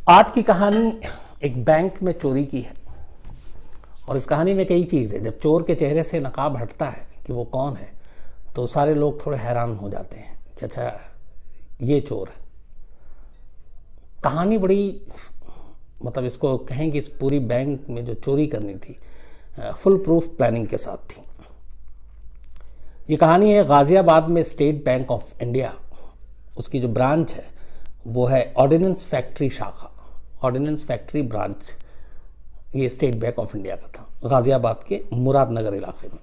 आज की कहानी एक बैंक में चोरी की है और इस कहानी में कई चीज़ है। जब चोर के चेहरे से नकाब हटता है कि वो कौन है तो सारे लोग थोड़े हैरान हो जाते हैं कि अच्छा ये चोर है। कहानी बड़ी मतलब इसको कहें कि इस पूरी बैंक में जो चोरी करनी थी फुल प्रूफ प्लानिंग के साथ थी। ये कहानी है गाजियाबाद में स्टेट बैंक ऑफ इंडिया, उसकी जो ब्रांच है वो है ऑर्डिनेंस फैक्ट्री शाखा, ऑर्डिनेंस फैक्ट्री ब्रांच। ये स्टेट बैंक ऑफ इंडिया का था गाजियाबाद के मुरादनगर इलाके में।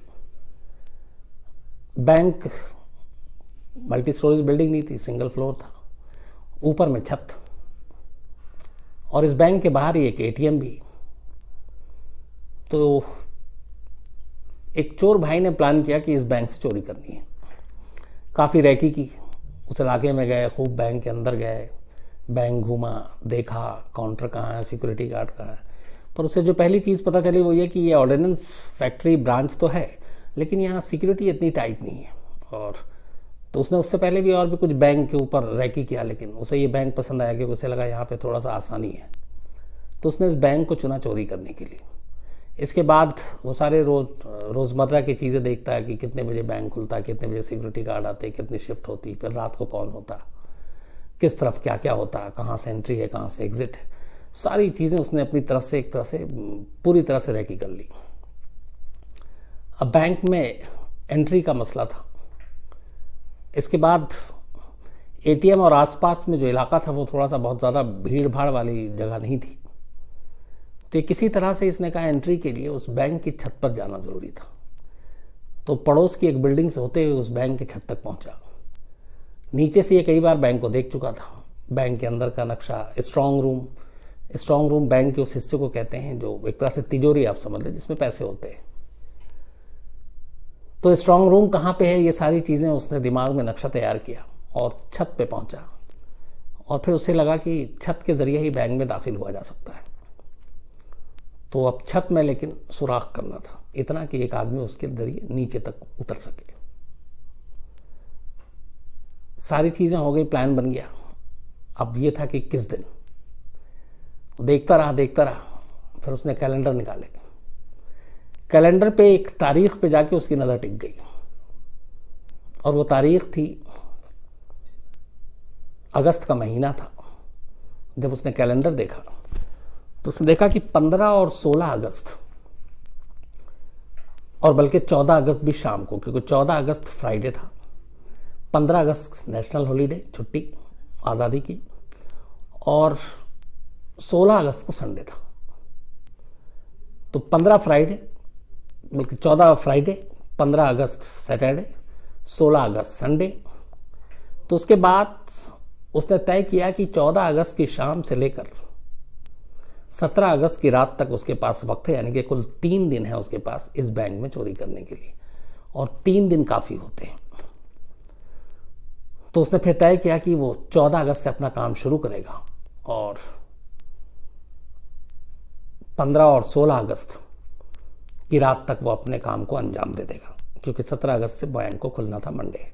बैंक मल्टी स्टोरेज बिल्डिंग नहीं थी, सिंगल फ्लोर था, ऊपर में छत, और इस बैंक के बाहर ही एक एटीएम भी। तो एक चोर भाई ने प्लान किया कि इस बैंक से चोरी करनी है। काफ़ी रैकी की, उस इलाके में गए, खूब बैंक के अंदर गए, बैंक घूमा, देखा काउंटर कहाँ है, सिक्योरिटी गार्ड कहाँ है। पर उससे जो पहली चीज़ पता चली वो ये कि ये ऑर्डिनेंस फैक्ट्री ब्रांच तो है लेकिन यहाँ सिक्योरिटी इतनी टाइट नहीं है। और तो उसने उससे पहले भी और भी कुछ बैंक के ऊपर रैकी किया, लेकिन उसे ये बैंक पसंद आया क्योंकि उसे लगा यहाँ पे थोड़ा सा आसानी है। तो उसने इस बैंक को चुना चोरी करने के लिए। इसके बाद वो सारे रोज़मर्रा की चीज़ें देखता है कि कितने बजे बैंक खुलता है, कितने बजे सिक्योरिटी गार्ड आते, कितनी शिफ्ट होती, फिर रात को कौन होता, किस तरफ क्या क्या होता है, कहाँ से एंट्री है, कहाँ से एग्जिट है। सारी चीज़ें उसने अपनी तरफ से एक तरह से पूरी तरह से रैकी कर ली। अब बैंक में एंट्री का मसला था। इसके बाद एटीएम और आसपास में जो इलाका था वो थोड़ा सा बहुत ज़्यादा भीड़ भाड़ वाली जगह नहीं थी। तो किसी तरह से इसने कहा एंट्री के लिए उस बैंक की छत पर जाना ज़रूरी था। तो पड़ोस की एक बिल्डिंग से होते हुए उस बैंक की छत तक पहुंचा। नीचे से ये कई बार बैंक को देख चुका था। बैंक के अंदर का नक्शा, स्ट्रांग रूम बैंक के उस हिस्से को कहते हैं जो एक तरह से तिजोरी आप समझ लें जिसमें पैसे होते हैं। तो स्ट्रांग रूम कहाँ पे है ये सारी चीज़ें उसने दिमाग में नक्शा तैयार किया और छत पे पहुंचा। और फिर उसे लगा कि छत के जरिए ही बैंक में दाखिल हुआ जा सकता है। तो अब छत में लेकिन सुराख करना था, इतना कि एक आदमी उसके जरिए नीचे तक उतर सके। सारी चीज़ें हो गई, प्लान बन गया। अब ये था कि किस दिन। देखता रहा, फिर उसने कैलेंडर निकाले। कैलेंडर पे एक तारीख पे जाके उसकी नज़र टिक गई और वो तारीख थी, अगस्त का महीना था। जब उसने कैलेंडर देखा तो उसने देखा कि 15 और 16 अगस्त, और बल्कि 14 अगस्त भी शाम को, क्योंकि 14 अगस्त फ्राइडे था, 15 अगस्त नेशनल हॉलीडे, छुट्टी आज़ादी की, और 16 अगस्त को संडे था। तो 15 फ्राइडे, बल्कि 14 फ्राइडे, 15 अगस्त सैटरडे, 16 अगस्त संडे। तो उसके बाद उसने तय किया कि 14 अगस्त की शाम से लेकर 17 अगस्त की रात तक उसके पास वक्त है, यानी कि कुल 3 दिन है उसके पास इस बैंक में चोरी करने के लिए, और 3 दिन काफ़ी होते हैं। तो उसने फिर तय किया कि वो 14 अगस्त से अपना काम शुरू करेगा और 15 और 16 अगस्त की रात तक वो अपने काम को अंजाम दे देगा, क्योंकि 17 अगस्त से बैंक को खुलना था, मंडे।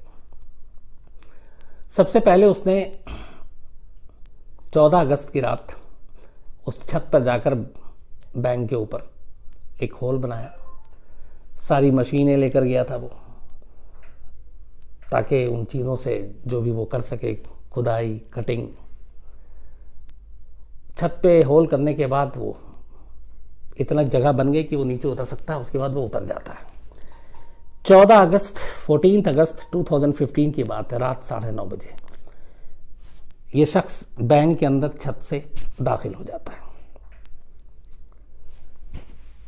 सबसे पहले उसने 14 अगस्त की रात उस छत पर जाकर बैंक के ऊपर एक होल बनाया। सारी मशीनें लेकर गया था वो, ताकि उन चीज़ों से जो भी वो कर सके, खुदाई, कटिंग। छत पे होल करने के बाद वो इतना जगह बन गई कि वो नीचे उतर सकता है, उसके बाद वो उतर जाता है। 14 अगस्त 2015 की बात है, रात 9:30 बजे ये शख्स बैंक के अंदर छत से दाखिल हो जाता है।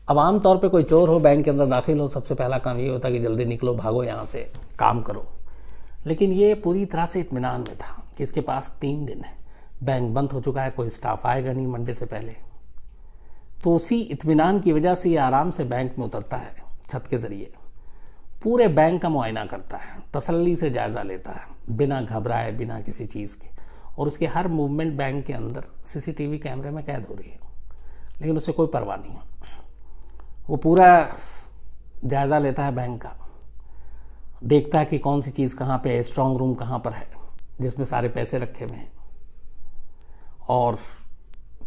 अब आमतौर पे कोई चोर हो, बैंक के अंदर दाखिल हो, सबसे पहला काम ये होता है कि जल्दी निकलो, भागो यहाँ से, काम करो। लेकिन ये पूरी तरह से इत्मीनान में था कि इसके पास 3 दिन है, बैंक बंद हो चुका है, कोई स्टाफ आएगा नहीं मंडे से पहले। तो उसी इत्मीनान की वजह से ये आराम से बैंक में उतरता है, छत के जरिए पूरे बैंक का मुआयना करता है, तसल्ली से जायजा लेता है, बिना घबराए, बिना किसी चीज़ के। और उसकी हर मूवमेंट बैंक के अंदर सीसीटीवी कैमरे में कैद हो रही है, लेकिन उसे कोई परवाह नहीं है। वो पूरा जायजा लेता है बैंक का, देखता है कि कौन सी चीज़ कहाँ पे है, स्ट्रांग रूम कहाँ पर है जिसमें सारे पैसे रखे हुए हैं, और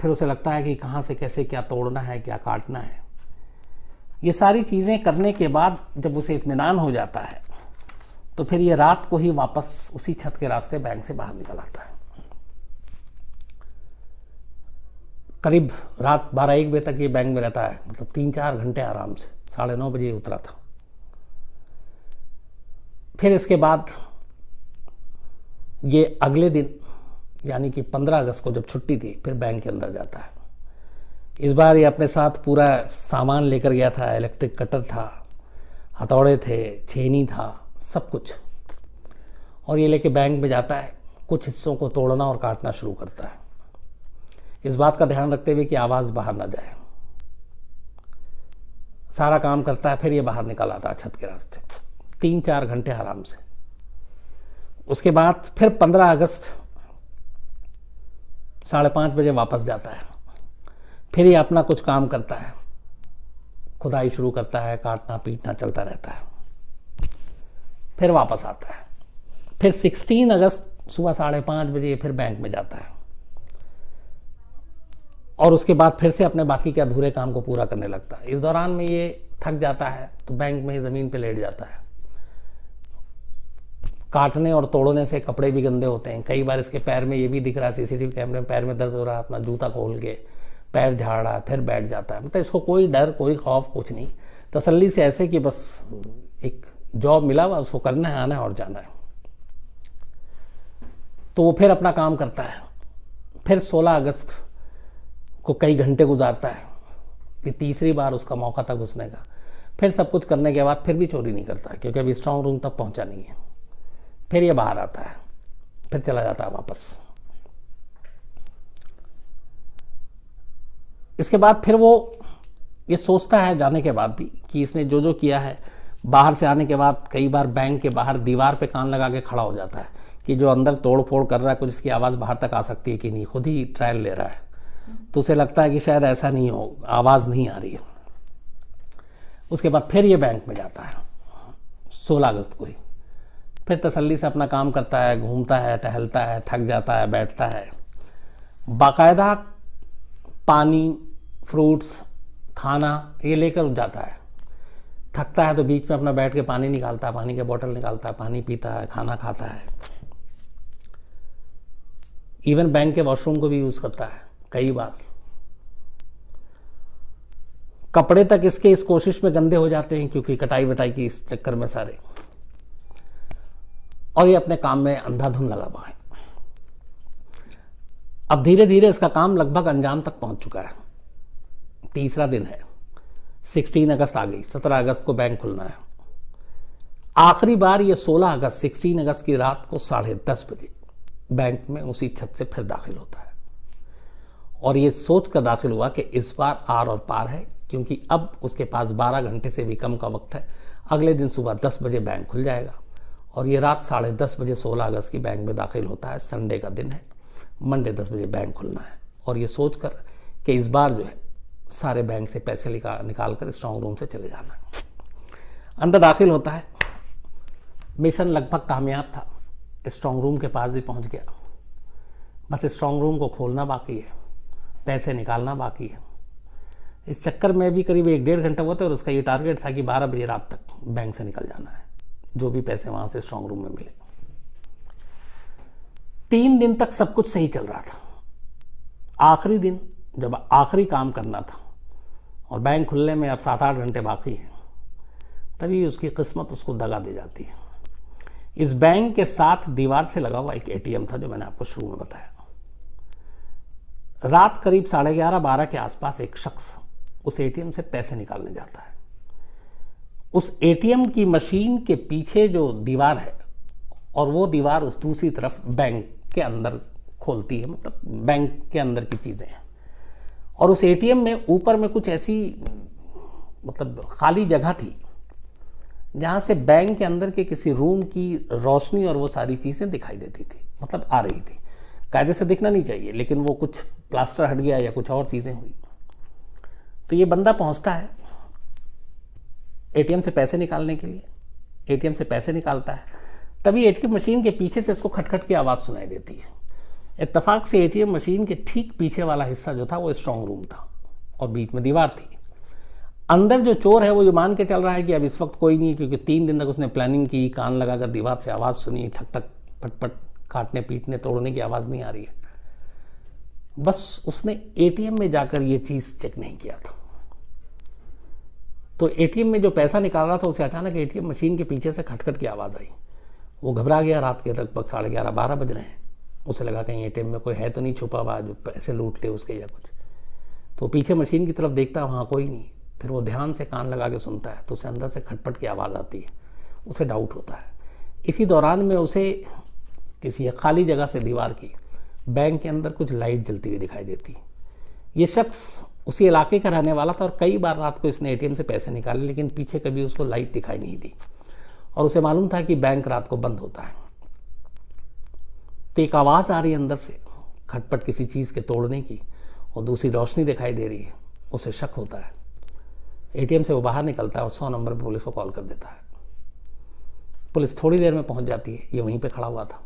फिर उसे लगता है कि कहाँ से कैसे क्या तोड़ना है, क्या काटना है। ये सारी चीज़ें करने के बाद जब उसे इत्मीनान हो जाता है तो फिर ये रात को ही वापस उसी छत के रास्ते बैंक से बाहर निकल आता है। करीब रात 12-1 बजे तक ये बैंक में रहता है, मतलब 3-4 घंटे आराम से। 9:30 बजे उतरा था। फिर इसके बाद ये अगले दिन यानी कि 15 अगस्त को जब छुट्टी थी, फिर बैंक के अंदर जाता है। इस बार ये अपने साथ पूरा सामान लेकर गया था। इलेक्ट्रिक कटर था, हथौड़े थे, छेनी था, सब कुछ। और ये लेके बैंक में जाता है, कुछ हिस्सों को तोड़ना और काटना शुरू करता है, इस बात का ध्यान रखते हुए कि आवाज बाहर ना जाए। सारा काम करता है, फिर ये बाहर निकल आता है छत के रास्ते। 3-4 घंटे आराम से। उसके बाद फिर 15 अगस्त 5:30 बजे वापस जाता है। फिर ये अपना कुछ काम करता है, खुदाई शुरू करता है, काटना पीटना चलता रहता है। फिर वापस आता है। फिर 16 अगस्त सुबह 5:30 बजे फिर बैंक में जाता है और उसके बाद फिर से अपने बाकी के अधूरे काम को पूरा करने लगता है। इस दौरान में ये थक जाता है तो बैंक में ही जमीन पे लेट जाता है। काटने और तोड़ने से कपड़े भी गंदे होते हैं। कई बार इसके पैर में ये भी दिख रहा है, सीसीटीवी कैमरे में पैर में दर्द हो रहा है, अपना जूता खोल के पैर झाड़ रहा है, फिर बैठ जाता है। मतलब इसको कोई डर, कोई खौफ, कुछ नहीं। तसल्ली से ऐसे कि बस एक जॉब मिला हुआ, उसको करना है, आना है और जाना है। तो वो फिर अपना काम करता है। फिर 16 अगस्त को कई घंटे गुजारता है कि तीसरी बार उसका मौका था घुसने का। फिर सब कुछ करने के बाद फिर भी चोरी नहीं करता, क्योंकि अभी स्ट्रांग रूम तक पहुंचा नहीं है। फिर ये बाहर आता है, फिर चला जाता है वापस। इसके बाद फिर वो ये सोचता है जाने के बाद भी कि इसने जो जो किया है। बाहर से आने के बाद कई बार बैंक के बाहर दीवार पे कान लगा के खड़ा हो जाता है कि जो अंदर तोड़ फोड़ कर रहा है कुछ, इसकी आवाज बाहर तक आ सकती है कि नहीं। खुद ही ट्रायल ले रहा है तो उसे लगता है कि शायद ऐसा नहीं हो, आवाज नहीं आ रही है। उसके बाद फिर ये बैंक में जाता है 16 अगस्त को ही। फिर तसल्ली से अपना काम करता है, घूमता है, टहलता है, थक जाता है, बैठता है। बाकायदा पानी, फ्रूट्स, खाना ये लेकर जाता है। थकता है तो बीच में अपना बैठ के पानी निकालता है, पानी के बोतल निकालता है, पानी पीता है, खाना खाता है। इवन बैंक के वॉशरूम को भी यूज करता है कई बार। कपड़े तक इसके इस कोशिश में गंदे हो जाते हैं क्योंकि कटाई वटाई की इस चक्कर में सारे। और ये अपने काम में अंधाधुन लगा हुआ है। अब धीरे धीरे इसका काम लगभग अंजाम तक पहुंच चुका है। तीसरा दिन है, 16 अगस्त आ गई, 17 अगस्त को बैंक खुलना है। आखिरी बार ये 16 अगस्त 16 अगस्त की रात को 10:30 बजे बैंक में उसी छत से फिर दाखिल होता है। और ये सोच कर दाखिल हुआ कि इस बार आर और पार है, क्योंकि अब उसके पास 12 घंटे से भी कम का वक्त है। अगले दिन सुबह 10 बजे बैंक खुल जाएगा। और ये रात 10:30 बजे 16 अगस्त की बैंक में दाखिल होता है। संडे का दिन है, मंडे 10 बजे बैंक खुलना है। और ये सोचकर कि इस बार जो है सारे बैंक से पैसे निकाल कर स्ट्रांग रूम से चले जाना है। अंदर दाखिल होता है। मिशन लगभग कामयाब था। स्ट्रांग रूम के पास भी पहुंच गया। बस स्ट्रांग रूम को खोलना बाकी है, पैसे निकालना बाकी है। इस चक्कर में भी करीब 1-1.5 घंटा हुआ था और उसका ये टारगेट था कि 12 बजे रात तक बैंक से निकल जाना है, जो भी पैसे वहां से स्ट्रांग रूम में मिले। 3 दिन तक सब कुछ सही चल रहा था। आखिरी दिन जब आखिरी काम करना था और बैंक खुलने में अब 7-8 घंटे बाकी हैं, तभी उसकी किस्मत उसको दगा दे जाती है। इस बैंक के साथ दीवार से लगा हुआ एक एटीएम था, जो मैंने आपको शुरू में बताया। रात करीब 11:30-12 के आसपास एक शख्स उस एटीएम से पैसे निकालने जाता है। उस एटीएम की मशीन के पीछे जो दीवार है, और वो दीवार उस दूसरी तरफ बैंक के अंदर खोलती है, मतलब बैंक के अंदर की चीजें हैं। और उस एटीएम में ऊपर में कुछ ऐसी मतलब खाली जगह थी जहां से बैंक के अंदर के किसी रूम की रोशनी और वो सारी चीजें दिखाई देती थी, मतलब आ रही थी। कायदे से दिखना नहीं चाहिए, लेकिन वो कुछ प्लास्टर हट गया या कुछ और चीजें हुई। तो ये बंदा पहुंचता है एटीएम से पैसे निकालने के लिए। एटीएम से पैसे निकालता है, तभी एटीएम मशीन के पीछे से इसको खटखट की आवाज सुनाई देती है। इत्तेफाक से एटीएम मशीन के ठीक पीछे वाला हिस्सा जो था वो स्ट्रांग रूम था और बीच में दीवार थी। अंदर जो चोर है वो ये मान के चल रहा है कि अब इस वक्त कोई नहीं, क्योंकि 3 दिन तक उसने प्लानिंग की, कान लगाकर दीवार से आवाज़ सुनी, ठक ठक फटफट काटने पीटने तोड़ने की आवाज़ नहीं आ रही है। बस उसने एटीएम में जाकर ये चीज़ चेक नहीं किया था। तो एटीएम में जो पैसा निकाल रहा था उसे अचानक एटीएम मशीन के पीछे से खटखट की आवाज़ आई। वो घबरा गया। रात के लगभग 11:30-12 बज रहे हैं। उसे लगा कहीं एटीएम में कोई है तो नहीं छुपा हुआ जो पैसे लूट ले उसके या कुछ। तो पीछे मशीन की तरफ देखता, वहाँ कोई नहीं। फिर वो ध्यान से कान लगा के सुनता है तो उसे अंदर से खटपट की आवाज़ आती है। उसे डाउट होता है। इसी दौरान में उसे किसी खाली जगह से दीवार की बैंक के अंदर कुछ लाइट जलती हुई दिखाई देती। ये शख्स उसी इलाके का रहने वाला था और कई बार रात को इसने एटीएम से पैसे निकाले, लेकिन पीछे कभी उसको लाइट दिखाई नहीं दी और उसे मालूम था कि बैंक रात को बंद होता है। तो एक आवाज़ आ रही है अंदर से खटपट किसी चीज़ के तोड़ने की और दूसरी रोशनी दिखाई दे रही है। उसे शक होता है। एटीएम से वो बाहर निकलता है और 100 नंबर पर पुलिस को कॉल कर देता है। पुलिस थोड़ी देर में पहुंच जाती है। ये वहीं पे खड़ा हुआ था।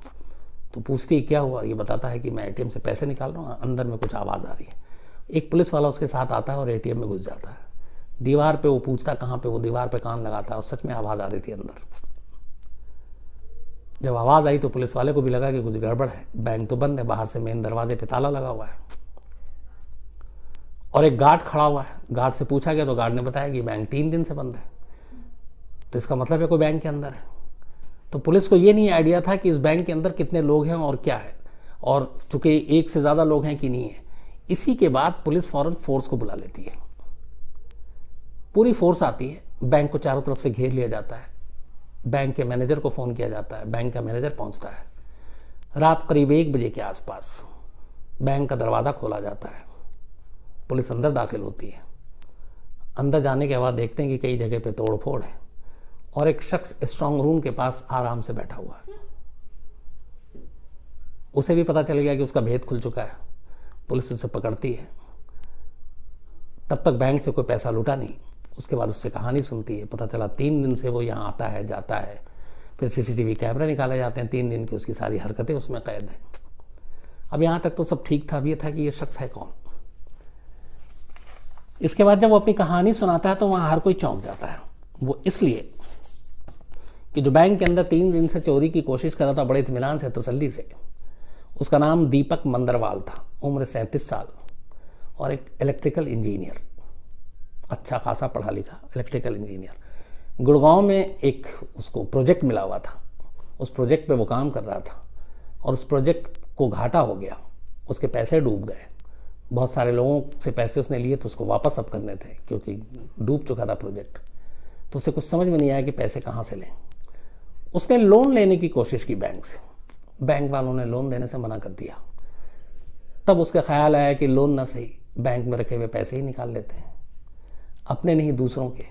तो पूछती है क्या हुआ। ये बताता है कि मैं एटीएम से पैसे निकाल रहा हूँ, अंदर में कुछ आवाज़ आ रही है। एक पुलिस वाला उसके साथ आता है और एटीएम में घुस जाता है। दीवार पे वो पूछता कहाँ पे, वो दीवार पे कान लगाता है और सच में आवाज़ आ रही थी अंदर। जब आवाज़ आई तो पुलिस वाले को भी लगा कि कुछ गड़बड़ है। बैंक तो बंद है, बाहर से मेन दरवाजे पे ताला लगा हुआ है और एक गार्ड खड़ा हुआ है। गार्ड से पूछा गया तो गार्ड ने बताया कि बैंक 3 दिन से बंद है। तो इसका मतलब है कोई बैंक के अंदर है। तो पुलिस को ये नहीं आइडिया था कि इस बैंक के अंदर कितने लोग हैं और क्या है, और चूंकि एक से ज़्यादा लोग हैं कि नहीं है। इसी के बाद पुलिस फौरन फोर्स को बुला लेती है। पूरी फोर्स आती है। बैंक को चारों तरफ से घेर लिया जाता है। बैंक के मैनेजर को फ़ोन किया जाता है। बैंक का मैनेजर पहुंचता है। रात करीब 1 बजे के आसपास बैंक का दरवाज़ा खोला जाता है। पुलिस अंदर दाखिल होती है। अंदर जाने के बाद देखते हैं कि कई जगह पे तोड़ फोड़ है और एक शख्स स्ट्रांग रूम के पास आराम से बैठा हुआ है। उसे भी पता चल गया कि उसका भेद खुल चुका है। पुलिस उसे पकड़ती है। तब तक बैंक से कोई पैसा लूटा नहीं। उसके बाद उससे कहानी सुनती है। पता चला 3 दिन से वो यहाँ आता है जाता है। फिर सीसीटीवी कैमरे निकाले जाते हैं। 3 दिन की उसकी सारी हरकतें उसमें कैद हैं। अब यहाँ तक तो सब ठीक था। अब ये था कि ये शख्स है कौन। इसके बाद जब वो अपनी कहानी सुनाता है तो वहाँ हर कोई चौंक जाता है। वो इसलिए कि जो बैंक के अंदर 3 दिन से चोरी की कोशिश कर रहा था बड़े इत्मीनान से, तसल्ली से, उसका नाम दीपक मंदरवाल था। उम्र 37 साल और एक इलेक्ट्रिकल इंजीनियर, अच्छा खासा पढ़ा लिखा इलेक्ट्रिकल इंजीनियर। गुड़गांव में एक उसको प्रोजेक्ट मिला हुआ था। उस प्रोजेक्ट पे वो काम कर रहा था और उस प्रोजेक्ट को घाटा हो गया। उसके पैसे डूब गए। बहुत सारे लोगों से पैसे उसने लिए तो उसको वापस अब करने थे क्योंकि डूब चुका था प्रोजेक्ट। तो उसे कुछ समझ में नहीं आया कि पैसे कहाँ से लें। उसने लोन लेने की कोशिश की बैंक से। बैंक वालों ने लोन देने से मना कर दिया। तब उसका ख्याल आया कि लोन ना सही, बैंक में रखे हुए पैसे ही निकाल लेते हैं, अपने नहीं दूसरों के।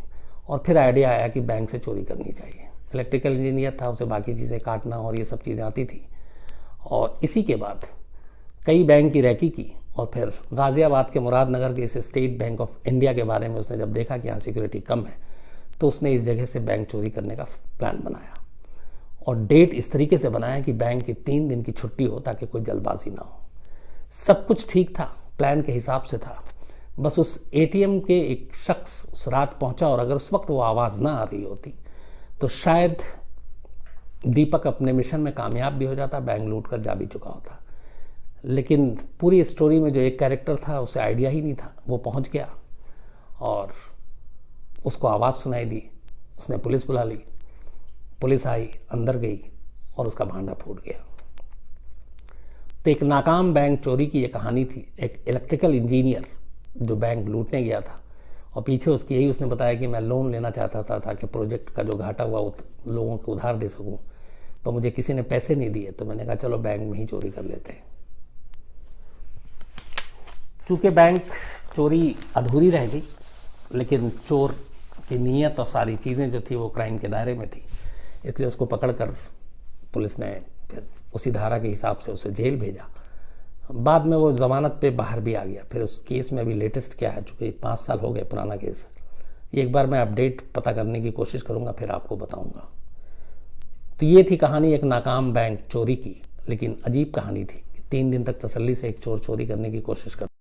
और फिर आइडिया आया कि बैंक से चोरी करनी चाहिए। इलेक्ट्रिकल इंजीनियर था, उसे बाकी चीज़ें काटना और ये सब चीज़ें आती थी। और इसी के बाद कई बैंक की रैकी की और फिर गाजियाबाद के मुरादनगर के इस स्टेट बैंक ऑफ इंडिया के बारे में उसने जब देखा कि यहाँ सिक्योरिटी कम है तो उसने इस जगह से बैंक चोरी करने का प्लान बनाया। और डेट इस तरीके से बनाया कि बैंक की 3 दिन की छुट्टी हो ताकि कोई जल्दबाजी ना हो। सब कुछ ठीक था, प्लान के हिसाब से था। बस उस एटीएम के एक शख्स उस रात पहुंचा और अगर उस वक्त वो आवाज़ ना आ रही होती तो शायद दीपक अपने मिशन में कामयाब भी हो जाता, बैंक लूट कर जा भी चुका होता। लेकिन पूरी स्टोरी में जो एक कैरेक्टर था उसे आइडिया ही नहीं था। वो पहुंच गया और उसको आवाज़ सुनाई दी। उसने पुलिस बुला ली। पुलिस आई, अंदर गई और उसका भांडा फूट गया। तो एक नाकाम बैंक चोरी की ये कहानी थी। एक इलेक्ट्रिकल इंजीनियर जो बैंक लूटने गया था और पीछे उसकी यही उसने बताया कि मैं लोन लेना चाहता था ताकि प्रोजेक्ट का जो घाटा हुआ लोगों को उधार दे सकूं, तो मुझे किसी ने पैसे नहीं दिए तो मैंने कहा चलो बैंक में ही चोरी कर लेते हैं। चूंकि बैंक चोरी अधूरी रह गई लेकिन चोर की नीयत और सारी चीज़ें जो थी वो क्राइम के दायरे में थी, इसलिए उसको पकड़कर पुलिस ने फिर उसी धारा के हिसाब से उसे जेल भेजा। बाद में वो जमानत पे बाहर भी आ गया। फिर उस केस में अभी लेटेस्ट क्या है, चूँकि 5 साल हो गए पुराना केस, एक बार मैं अपडेट पता करने की कोशिश करूँगा फिर आपको बताऊँगा। तो ये थी कहानी एक नाकाम बैंक चोरी की, लेकिन अजीब कहानी थी। 3 दिन तक तसल्ली से एक चोर चोरी करने की कोशिश करता